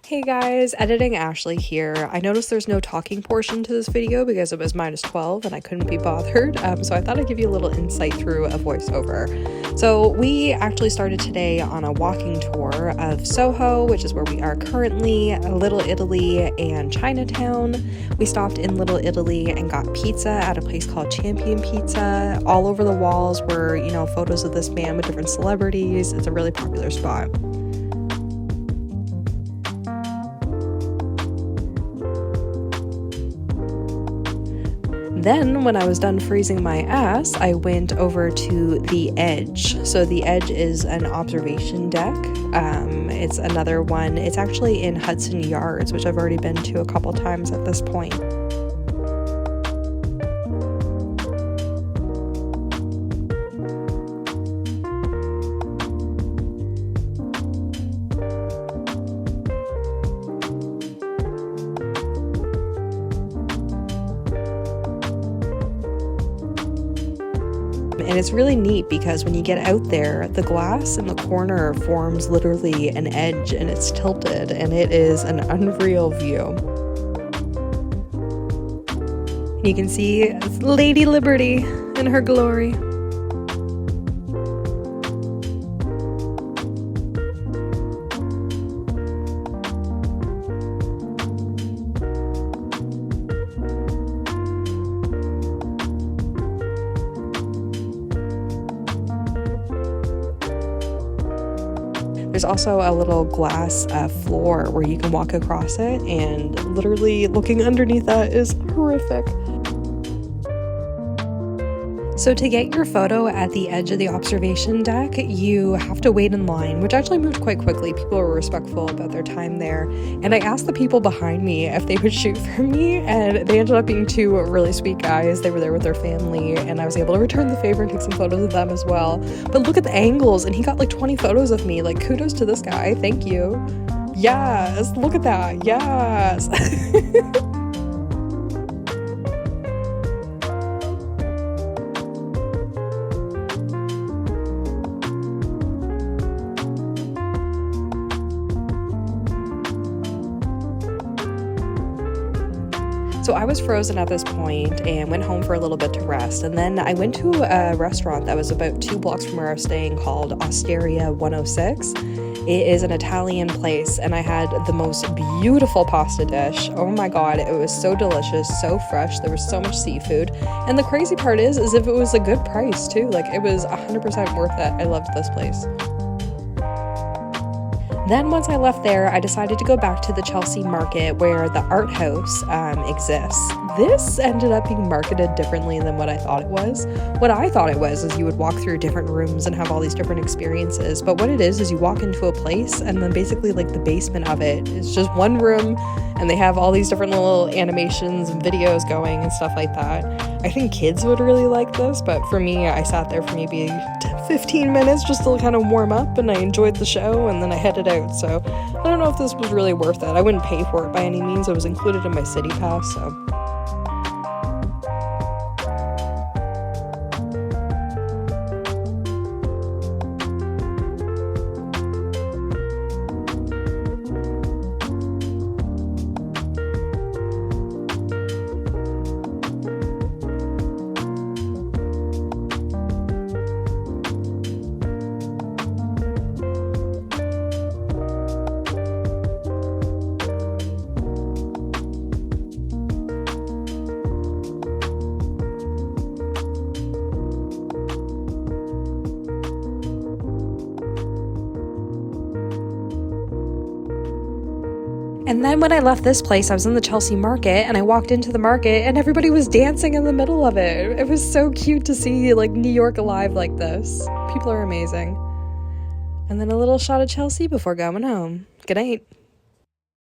Hey guys, editing Ashley here. I noticed there's no talking portion to this video because it was -12 and I couldn't be bothered, so I thought I'd give you a little insight through a voiceover. So we actually started today on a walking tour of Soho, which is where we are currently, Little Italy, and Chinatown. We stopped in Little Italy and got pizza at a place called Champion Pizza. All over the walls were, photos of this man with different celebrities. It's a really popular spot. Then, when I was done freezing my ass, I went over to the Edge. So the Edge is an observation deck. It's another one. It's actually in Hudson Yards, which I've already been to a couple times at this point. And it's really neat because when you get out there, the glass in the corner forms literally an edge and it's tilted, and it is an unreal view. You can see Lady Liberty in her glory. There's also a little glass floor where you can walk across it, and literally looking underneath that is horrific. So to get your photo at the edge of the observation deck, you have to wait in line, which actually moved quite quickly. People were respectful about their time there. And I asked the people behind me if they would shoot for me, and they ended up being two really sweet guys. They were there with their family, and I was able to return the favor and take some photos of them as well. But look at the angles, and he got like 20 photos of me. Like, kudos to this guy. Thank you. Yes, look at that. Yes. So I was frozen at this point and went home for a little bit to rest, and then I went to a restaurant that was about 2 blocks from where I was staying called Osteria 106. It is an Italian place, and I had the most beautiful pasta dish. Oh my god, it was so delicious, so fresh. There was so much seafood, and the crazy part is if it was a good price too. Like, it was 100% worth it. I loved this place. Then once I left there, I decided to go back to the Chelsea market where the Artechouse exists. This ended up being marketed differently than what I thought it was. What I thought it was is you would walk through different rooms and have all these different experiences. But what it is you walk into a place, and then basically like the basement of it is just one room, and they have all these different little animations and videos going and stuff like that. I think kids would really like this, but for me, I sat there for maybe 15 minutes just to kind of warm up, and I enjoyed the show, and then I headed out. So I don't know if this was really worth it. I wouldn't pay for it by any means. It was included in my city pass, so. And then when I left this place, I was in the Chelsea market, and I walked into the market and everybody was dancing in the middle of it. It was so cute to see like New York alive like this. People are amazing. And then a little shot of Chelsea before going home. Good night.